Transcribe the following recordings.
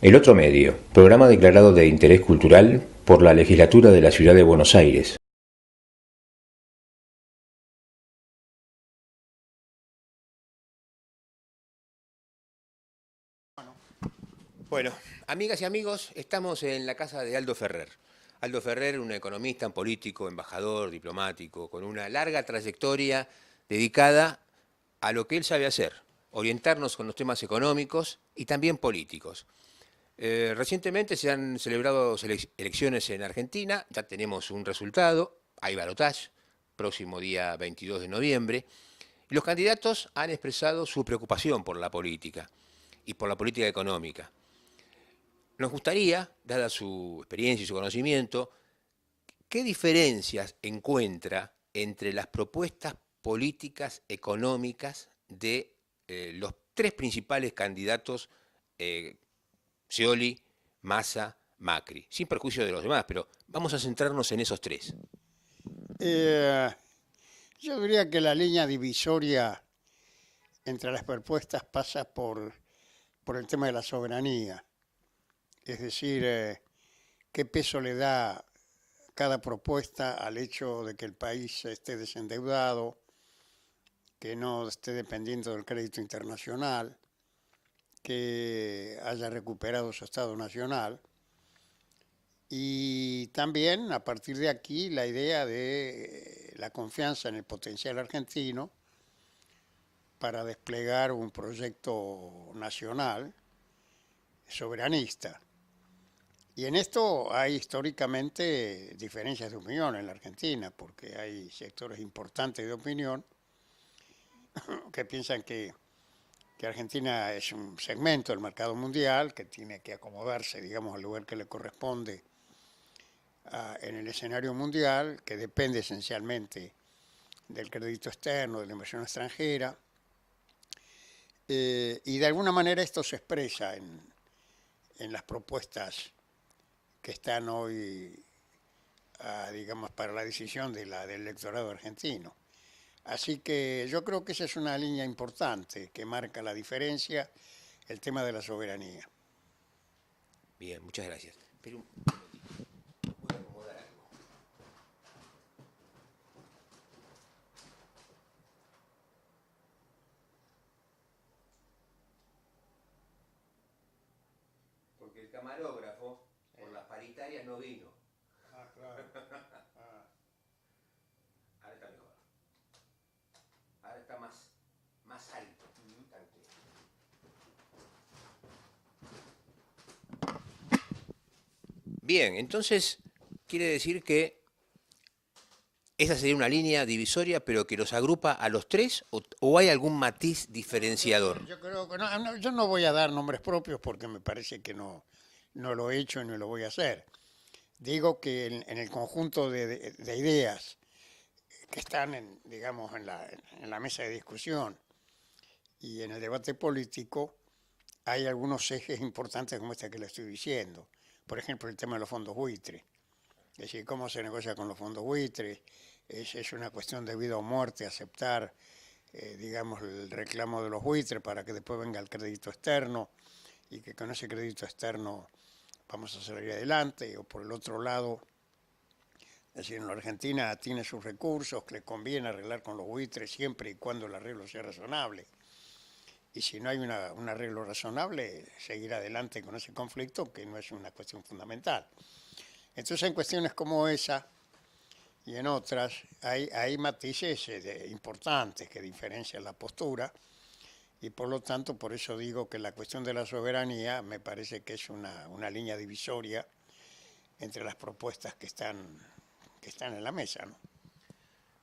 El otro medio, programa declarado de interés cultural por la Legislatura de la Ciudad de Buenos Aires. Bueno, amigas y amigos, estamos en la casa de Aldo Ferrer. Aldo Ferrer, un economista, un político, embajador, diplomático, con una larga trayectoria dedicada a lo que él sabe hacer, orientarnos con los temas económicos y también políticos. Recientemente se han celebrado elecciones en Argentina, ya tenemos un resultado, hay balotaje, próximo día 22 de noviembre, y los candidatos han expresado su preocupación por la política y por la política económica. Nos gustaría, dada su experiencia y su conocimiento, ¿qué diferencias encuentra entre las propuestas políticas económicas de los tres principales candidatos, Scioli, Massa, Macri? Sin perjuicio de los demás, pero vamos a centrarnos en esos tres. Eh, yo diría que la línea divisoria entre las propuestas pasa por el tema de la soberanía, es decir, qué peso le da cada propuesta al hecho de que el país esté desendeudado, que no esté dependiendo del crédito internacional, que haya recuperado su estado nacional. Y también a partir de aquí la idea de la confianza en el potencial argentino para desplegar un proyecto nacional soberanista. Y en esto hay históricamente diferencias de opinión en la Argentina, porque hay sectores importantes de opinión que piensan que Argentina es un segmento del mercado mundial, que tiene que acomodarse, digamos, al lugar que le corresponde en el escenario mundial, que depende esencialmente del crédito externo, de la inversión extranjera, y de alguna manera esto se expresa en las propuestas que están hoy, digamos, para la decisión del electorado argentino. Así que yo creo que esa es una línea importante que marca la diferencia, el tema de la soberanía. Bien, muchas gracias. Pero voy a acomodar algo. Porque el camarógrafo, por las paritarias, no vino. Ah, claro. Ahora está mejor. Ahora está más alto. Bien, entonces quiere decir que esa sería una línea divisoria, pero que los agrupa a los tres, o hay algún matiz diferenciador. Yo creo que yo no voy a dar nombres propios porque me parece que no lo he hecho y no lo voy a hacer. Digo que en el conjunto de ideas que están, digamos, en la mesa de discusión y en el debate político, hay algunos ejes importantes como este que le estoy diciendo. Por ejemplo, el tema de los fondos buitres. Es decir, cómo se negocia con los fondos buitres. Es una cuestión de vida o muerte aceptar, digamos, el reclamo de los buitres para que después venga el crédito externo y que con ese crédito externo vamos a salir adelante. O por el otro lado, es decir, en la Argentina tiene sus recursos, que le conviene arreglar con los buitres siempre y cuando el arreglo sea razonable. Y si no hay un arreglo razonable, seguir adelante con ese conflicto, que no es una cuestión fundamental. Entonces, en cuestiones como esa y en otras, hay matices importantes que diferencian la postura, y por lo tanto, por eso digo que la cuestión de la soberanía me parece que es una línea divisoria entre las propuestas que están en la mesa, ¿no?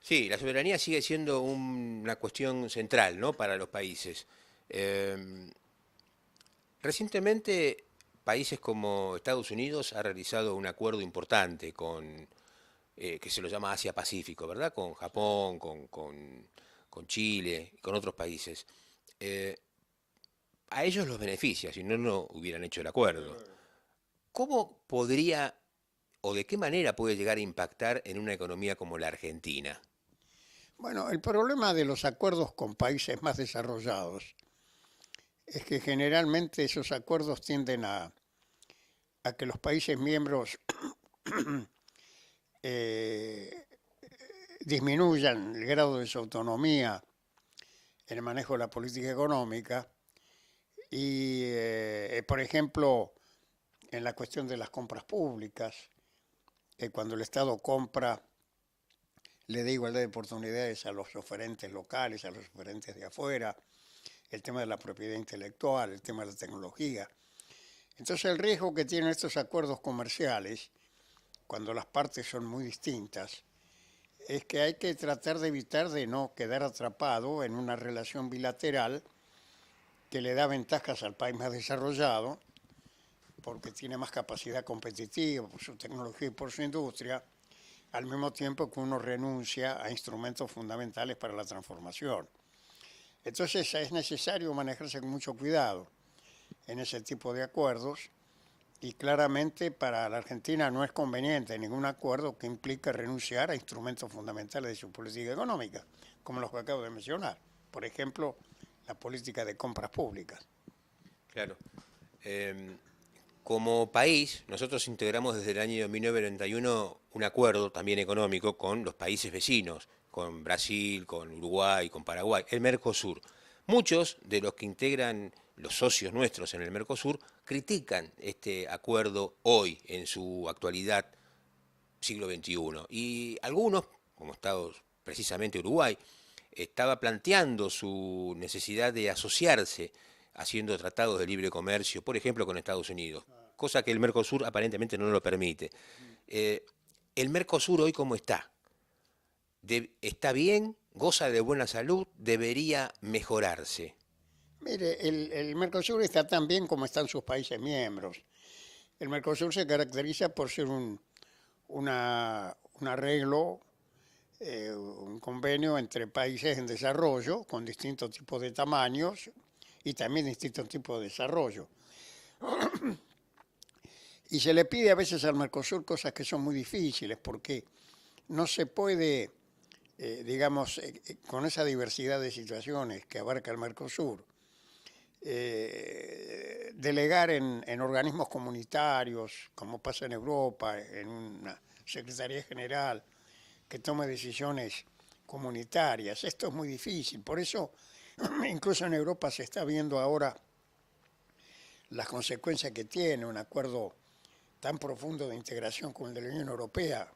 Sí, la soberanía sigue siendo una cuestión central, ¿no?, para los países. Eh, Recientemente, países como Estados Unidos ha realizado un acuerdo importante que se lo llama Asia-Pacífico, ¿verdad? Con Japón, con Chile, con otros países. Eh, a ellos los beneficia, si no, no hubieran hecho el acuerdo. ¿Cómo podría o de qué manera puede llegar a impactar en una economía como la Argentina? Bueno, el problema de los acuerdos con países más desarrollados es que generalmente esos acuerdos tienden a que los países miembros eh, disminuyan el grado de su autonomía en el manejo de la política económica y, por ejemplo, en la cuestión de las compras públicas, cuando el Estado compra, le da igualdad de oportunidades a los oferentes locales, a los oferentes de afuera, el tema de la propiedad intelectual, el tema de la tecnología. Entonces el riesgo que tienen estos acuerdos comerciales, cuando las partes son muy distintas, es que hay que tratar de evitar de no quedar atrapado en una relación bilateral que le da ventajas al país más desarrollado, porque tiene más capacidad competitiva por su tecnología y por su industria, al mismo tiempo que uno renuncia a instrumentos fundamentales para la transformación. Entonces es necesario manejarse con mucho cuidado en ese tipo de acuerdos y claramente para la Argentina no es conveniente ningún acuerdo que implique renunciar a instrumentos fundamentales de su política económica, como los que acabo de mencionar. Por ejemplo, la política de compras públicas. Claro. Como país, nosotros integramos desde el año 1991 un acuerdo también económico con los países vecinos, con Brasil, con Uruguay, con Paraguay, el Mercosur. Muchos de los que integran los socios nuestros en el Mercosur critican este acuerdo hoy, en su actualidad, siglo XXI. Y algunos, como Estados, precisamente Uruguay, estaba planteando su necesidad de asociarse haciendo tratados de libre comercio, por ejemplo, con Estados Unidos, cosa que el Mercosur aparentemente no lo permite. ¿El Mercosur hoy cómo está? ¿Está bien? ¿Goza de buena salud? ¿Debería mejorarse? Mire, el Mercosur está tan bien como están sus países miembros. El Mercosur se caracteriza por ser un arreglo, un convenio entre países en desarrollo con distintos tipos de tamaños y también distintos tipos de desarrollo. Y se le pide a veces al Mercosur cosas que son muy difíciles porque no se puede, digamos, con esa diversidad de situaciones que abarca el Mercosur, delegar en organismos comunitarios, como pasa en Europa, en una Secretaría General que tome decisiones comunitarias. Esto es muy difícil, por eso incluso en Europa se está viendo ahora las consecuencias que tiene un acuerdo tan profundo de integración como el de la Unión Europea,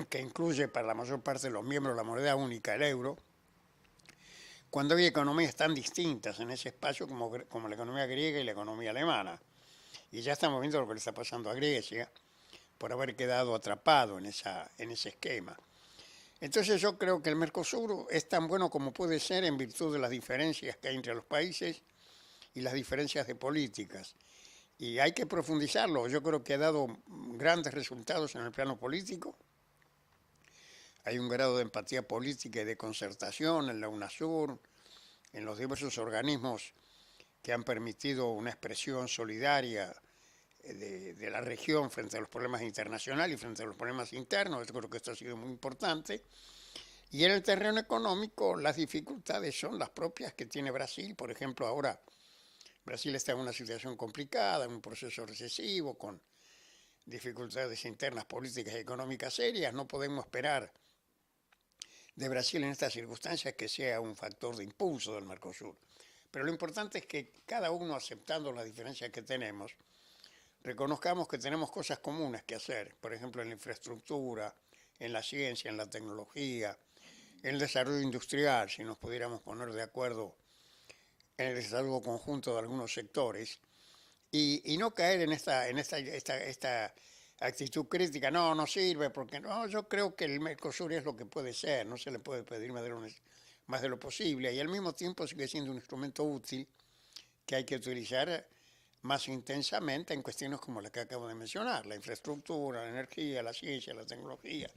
que incluye para la mayor parte de los miembros la moneda única, el euro, cuando hay economías tan distintas en ese espacio como la economía griega y la economía alemana. Y ya estamos viendo lo que le está pasando a Grecia por haber quedado atrapado en ese esquema. Entonces yo creo que el Mercosur es tan bueno como puede ser en virtud de las diferencias que hay entre los países y las diferencias de políticas. Y hay que profundizarlo. Yo creo que ha dado grandes resultados en el plano político. Hay un grado de empatía política y de concertación en la UNASUR, en los diversos organismos que han permitido una expresión solidaria de la región frente a los problemas internacionales y frente a los problemas internos. Yo creo que esto ha sido muy importante. Y en el terreno económico las dificultades son las propias que tiene Brasil. Por ejemplo, ahora Brasil está en una situación complicada, en un proceso recesivo, con dificultades internas políticas y económicas serias. No podemos esperar de Brasil en estas circunstancias que sea un factor de impulso del Mercosur. Pero lo importante es que cada uno, aceptando las diferencias que tenemos, reconozcamos que tenemos cosas comunes que hacer, por ejemplo en la infraestructura, en la ciencia, en la tecnología, en el desarrollo industrial, si nos pudiéramos poner de acuerdo en el desarrollo conjunto de algunos sectores, y no caer en esta actitud crítica, no sirve, porque no, yo creo que el Mercosur es lo que puede ser, no se le puede pedir más de lo posible, y al mismo tiempo sigue siendo un instrumento útil que hay que utilizar más intensamente en cuestiones como las que acabo de mencionar, la infraestructura, la energía, la ciencia, la tecnología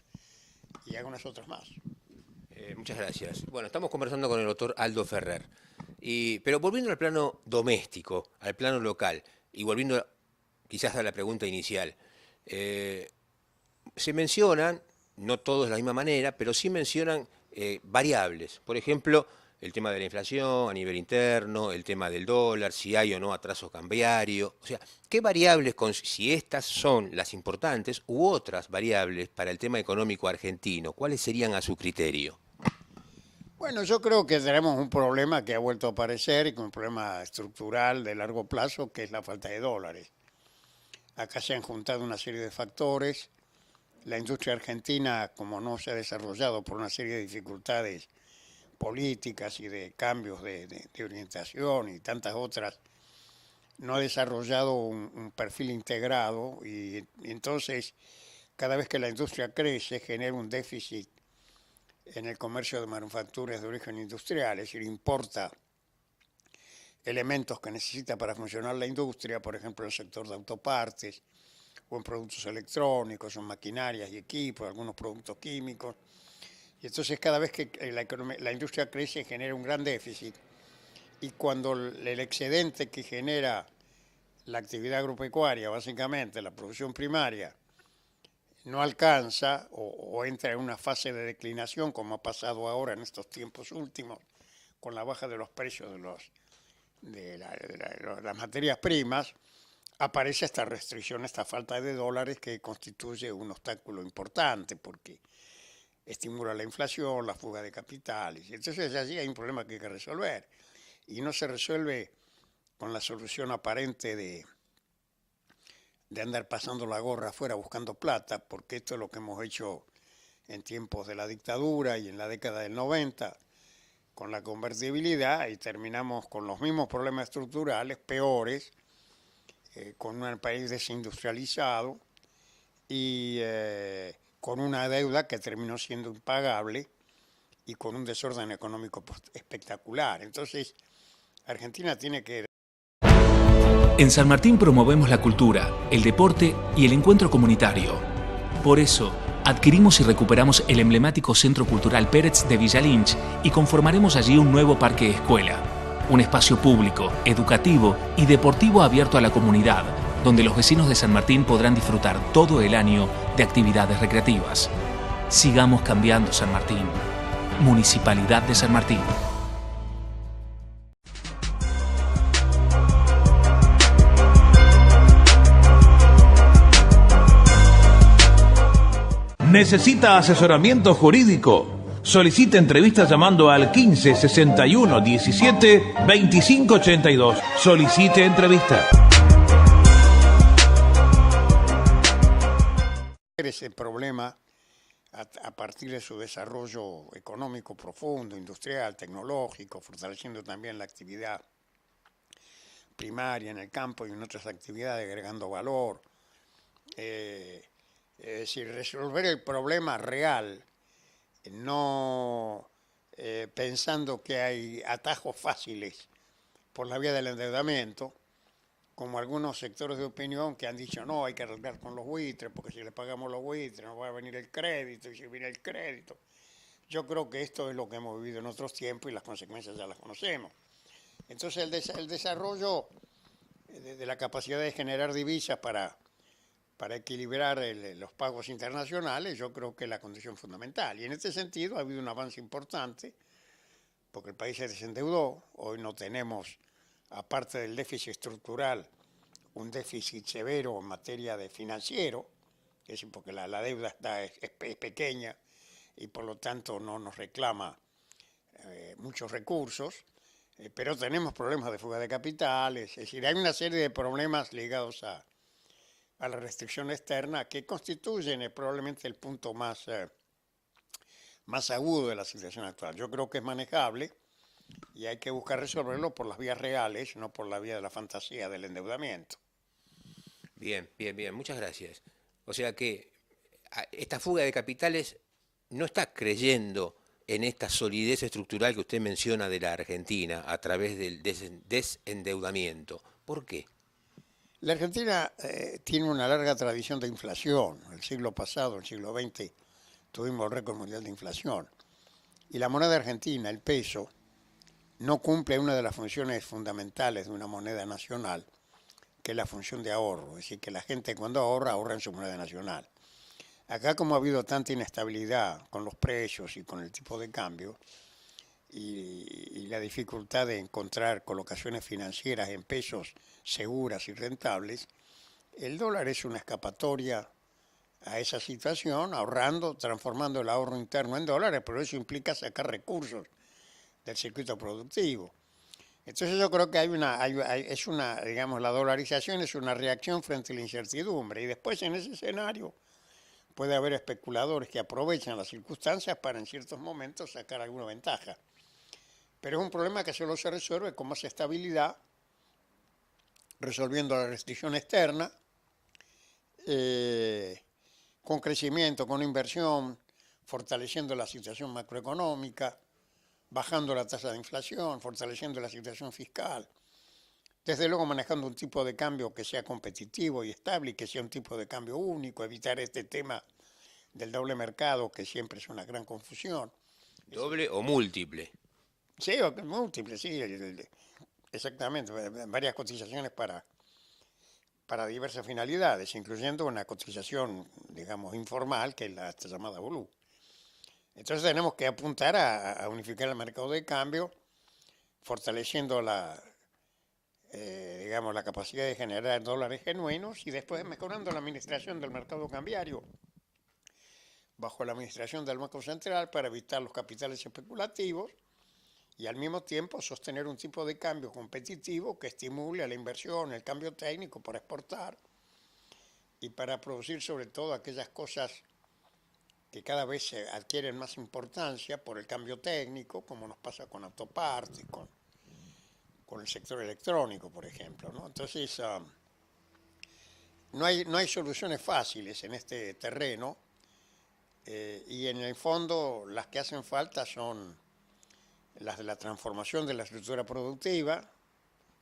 y algunas otras más. Muchas gracias. Bueno, estamos conversando con el doctor Aldo Ferrer, pero volviendo al plano doméstico, al plano local, y volviendo quizás a la pregunta inicial, se mencionan, no todos de la misma manera, pero sí mencionan variables. Por ejemplo, el tema de la inflación a nivel interno, el tema del dólar, si hay o no atraso cambiario. O sea, ¿qué variables, si estas son las importantes, u otras variables para el tema económico argentino, cuáles serían a su criterio? Bueno, yo creo que tenemos un problema que ha vuelto a aparecer y que es un problema estructural de largo plazo, que es la falta de dólares. Acá se han juntado una serie de factores. La industria argentina, como no se ha desarrollado por una serie de dificultades políticas y de cambios de orientación y tantas otras, no ha desarrollado un perfil integrado y entonces cada vez que la industria crece genera un déficit en el comercio de manufacturas de origen industrial, es decir, importa elementos que necesita para funcionar la industria, por ejemplo, el sector de autopartes, o en productos electrónicos, o en maquinarias y equipos, algunos productos químicos. Y entonces cada vez que la industria crece genera un gran déficit. Y cuando el excedente que genera la actividad agropecuaria, básicamente la producción primaria, no alcanza o entra en una fase de declinación, como ha pasado ahora en estos tiempos últimos, con la baja de los precios de las materias primas, aparece esta restricción, esta falta de dólares que constituye un obstáculo importante porque estimula la inflación, la fuga de capitales. Y entonces allí hay un problema que hay que resolver. Y no se resuelve con la solución aparente de andar pasando la gorra afuera buscando plata, porque esto es lo que hemos hecho en tiempos de la dictadura y en la década del 90, con la convertibilidad, y terminamos con los mismos problemas estructurales, peores, con un país desindustrializado y con una deuda que terminó siendo impagable y con un desorden económico espectacular. Entonces, Argentina tiene que... En San Martín promovemos la cultura, el deporte y el encuentro comunitario. Por eso, adquirimos y recuperamos el emblemático Centro Cultural Pérez de Villa Lynch y conformaremos allí un nuevo parque escuela. Un espacio público, educativo y deportivo abierto a la comunidad, donde los vecinos de San Martín podrán disfrutar todo el año de actividades recreativas. Sigamos cambiando San Martín. Municipalidad de San Martín. ¿Necesita asesoramiento jurídico? Solicite entrevistas llamando al 15 61 17 25 82. Solicite entrevista. Ese problema a partir de su desarrollo económico profundo, industrial, tecnológico, fortaleciendo también la actividad primaria en el campo y en otras actividades, agregando valor. Es decir, resolver el problema real, no pensando que hay atajos fáciles por la vía del endeudamiento, como algunos sectores de opinión que han dicho, no, hay que arreglar con los buitres, porque si le pagamos los buitres no va a venir el crédito, y si viene el crédito. Yo creo que esto es lo que hemos vivido en otros tiempos y las consecuencias ya las conocemos. Entonces el desarrollo de la capacidad de generar divisas para equilibrar los pagos internacionales, yo creo que es la condición fundamental. Y en este sentido ha habido un avance importante, porque el país se desendeudó. Hoy no tenemos, aparte del déficit estructural, un déficit severo en materia de financiero, es decir, porque la deuda es pequeña y por lo tanto no nos reclama muchos recursos, pero tenemos problemas de fuga de capitales, es decir, hay una serie de problemas ligados a la restricción externa que constituyen probablemente el punto más agudo de la situación actual. Yo creo que es manejable y hay que buscar resolverlo por las vías reales, no por la vía de la fantasía del endeudamiento. Bien, bien, bien, muchas gracias. O sea que esta fuga de capitales no está creyendo en esta solidez estructural que usted menciona de la Argentina a través del desendeudamiento. ¿Por qué? La Argentina tiene una larga tradición de inflación. El siglo pasado, el siglo XX, tuvimos el récord mundial de inflación. Y la moneda argentina, el peso, no cumple una de las funciones fundamentales de una moneda nacional, que es la función de ahorro. Es decir, que la gente cuando ahorra en su moneda nacional. Acá, como ha habido tanta inestabilidad con los precios y con el tipo de cambio, y la dificultad de encontrar colocaciones financieras en pesos seguras y rentables, el dólar es una escapatoria a esa situación, ahorrando, transformando el ahorro interno en dólares, pero eso implica sacar recursos del circuito productivo. Entonces yo creo que digamos, la dolarización es una reacción frente a la incertidumbre, y después en ese escenario puede haber especuladores que aprovechan las circunstancias para en ciertos momentos sacar alguna ventaja. Pero es un problema que solo se resuelve con más estabilidad, resolviendo la restricción externa, con crecimiento, con inversión, fortaleciendo la situación macroeconómica, bajando la tasa de inflación, fortaleciendo la situación fiscal. Desde luego manejando un tipo de cambio que sea competitivo y estable y que sea un tipo de cambio único, evitar este tema del doble mercado que siempre es una gran confusión. ¿Doble o múltiple? Sí, múltiple, sí, exactamente, varias cotizaciones para diversas finalidades, incluyendo una cotización, digamos, informal, que es la llamada Blue. Entonces tenemos que apuntar a unificar el mercado de cambio, fortaleciendo digamos, la capacidad de generar dólares genuinos y después mejorando la administración del mercado cambiario bajo la administración del Banco Central para evitar los capitales especulativos y al mismo tiempo sostener un tipo de cambio competitivo que estimule a la inversión, el cambio técnico para exportar y para producir sobre todo aquellas cosas que cada vez se adquieren más importancia por el cambio técnico, como nos pasa con autopartes, con el sector electrónico, por ejemplo, ¿no? Entonces, no hay soluciones fáciles en este terreno, y en el fondo las que hacen falta son las de la transformación de la estructura productiva,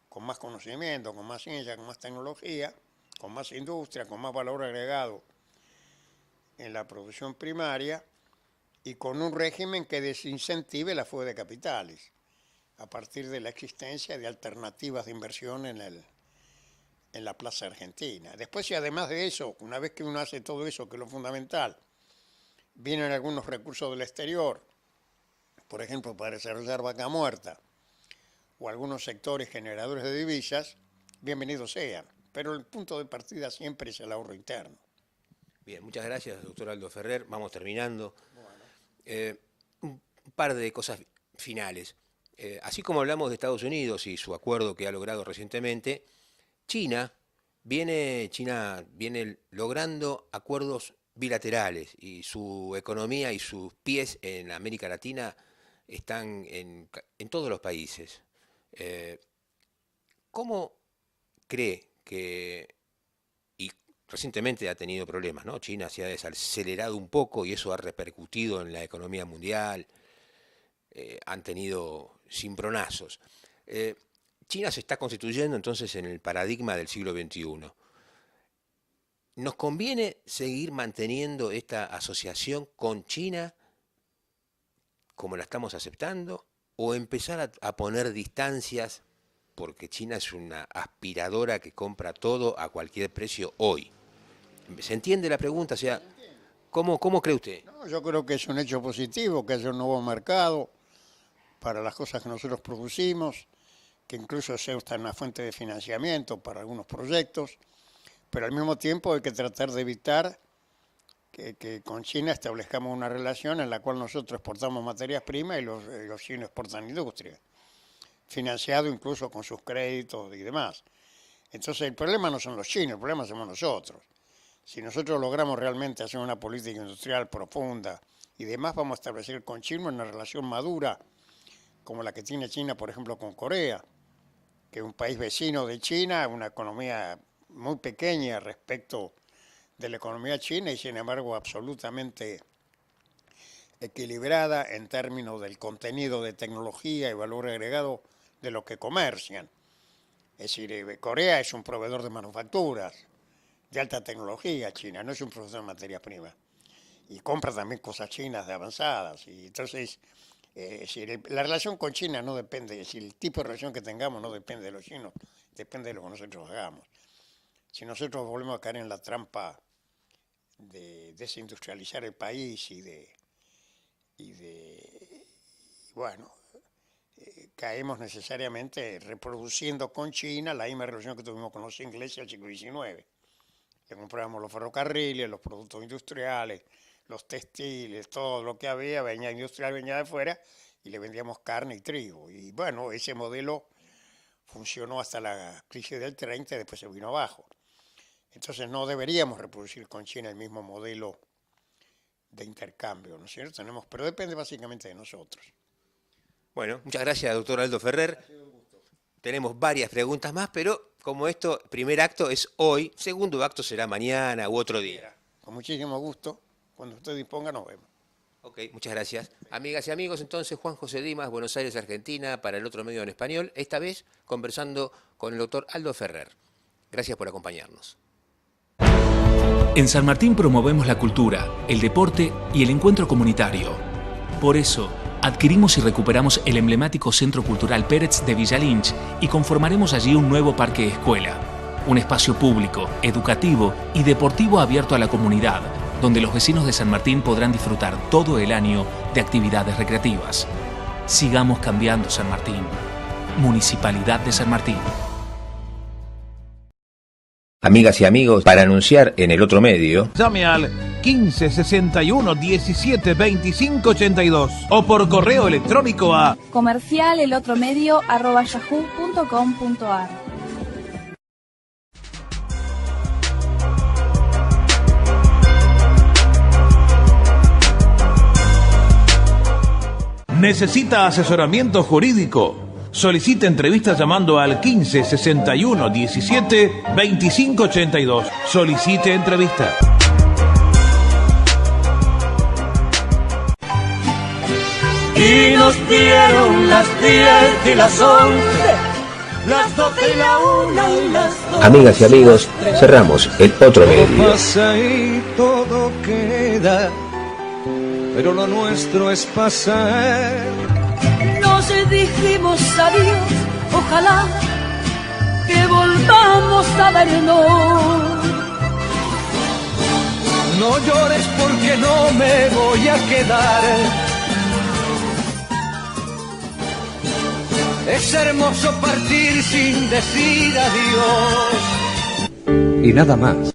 con más conocimiento, con más ciencia, con más tecnología, con más industria, con más valor agregado en la producción primaria y con un régimen que desincentive la fuga de capitales a partir de la existencia de alternativas de inversión en la plaza argentina. Después, si además de eso, una vez que uno hace todo eso, que es lo fundamental, vienen algunos recursos del exterior, por ejemplo, para desarrollar Vaca Muerta, o algunos sectores generadores de divisas, bienvenidos sean. Pero el punto de partida siempre es el ahorro interno. Bien, muchas gracias, doctor Aldo Ferrer. Vamos terminando. Un par de cosas finales. Así como hablamos de Estados Unidos y su acuerdo que ha logrado recientemente, China viene logrando acuerdos bilaterales y su economía y sus pies en América Latina están en todos los países. ¿Cómo cree que, y recientemente ha tenido problemas, ¿no? China se ha desacelerado un poco y eso ha repercutido en la economía mundial, han tenido cimbronazos. China se está constituyendo entonces en el paradigma del siglo XXI. ¿Nos conviene seguir manteniendo esta asociación con China como la estamos aceptando o empezar a poner distancias porque China es una aspiradora que compra todo a cualquier precio hoy? ¿Se entiende la pregunta? O sea, ¿cómo cree usted? No, yo creo que es un hecho positivo que haya un nuevo mercado para las cosas que nosotros producimos, que incluso sea una fuente de financiamiento para algunos proyectos, pero al mismo tiempo hay que tratar de evitar que con China establezcamos una relación en la cual nosotros exportamos materias primas y los chinos exportan industria, financiado incluso con sus créditos y demás. Entonces el problema no son los chinos, el problema somos nosotros. Si nosotros logramos realmente hacer una política industrial profunda y demás, vamos a establecer con China una relación madura, como la que tiene China, por ejemplo, con Corea, que es un país vecino de China, una economía muy pequeña respecto de la economía china y sin embargo absolutamente equilibrada en términos del contenido de tecnología y valor agregado de lo que comercian. Es decir, Corea es un proveedor de manufacturas de alta tecnología, China, no es un proveedor de materia prima. Y compra también cosas chinas de avanzadas. Y entonces, la relación con China no depende, es decir, el tipo de relación que tengamos no depende de los chinos, depende de lo que nosotros hagamos. Si nosotros volvemos a caer en la trampa de desindustrializar el país y bueno, caemos necesariamente reproduciendo con China la misma relación que tuvimos con los ingleses al siglo XIX. Le comprábamos los ferrocarriles, los productos industriales, los textiles, todo lo que había, venía industrial, venía de afuera, y le vendíamos carne y trigo. Y bueno, ese modelo funcionó hasta la crisis del 30 y después se vino abajo. Entonces no deberíamos reproducir con China el mismo modelo de intercambio, ¿no es cierto? Pero depende básicamente de nosotros. Bueno, muchas gracias, doctor Aldo Ferrer. Tenemos varias preguntas más, pero como esto, primer acto es hoy, segundo acto será mañana u otro día. Con muchísimo gusto. Cuando usted disponga, nos vemos. Ok, muchas gracias. Amigas y amigos, entonces Juan José Dimas, Buenos Aires, Argentina, para el Otro Medio en Español, esta vez conversando con el doctor Aldo Ferrer. Gracias por acompañarnos. En San Martín promovemos la cultura, el deporte y el encuentro comunitario. Por eso, adquirimos y recuperamos el emblemático Centro Cultural Pérez de Villa Lynch y conformaremos allí un nuevo parque escuela, un espacio público, educativo y deportivo abierto a la comunidad, donde los vecinos de San Martín podrán disfrutar todo el año de actividades recreativas. Sigamos cambiando San Martín. Municipalidad de San Martín. Amigas y amigos, para anunciar en el Otro Medio, Llame al 15 61 17 25 82 o por correo electrónico a comercialelotromedio@yahoo.com.ar. ¿Necesita asesoramiento jurídico? Solicite entrevistas llamando al 15 61 17 25 82. Solicite entrevista. Y nos dieron las 10 y las 11, las 12 y la 1 y las 2. amigas y amigos, cerramos el Otro Medio. Pasa y todo queda, pero lo nuestro es pasar. Nos dijimos adiós, ojalá que volvamos a vernos. No llores porque no me voy a quedar. Es hermoso partir sin decir adiós. Y nada más.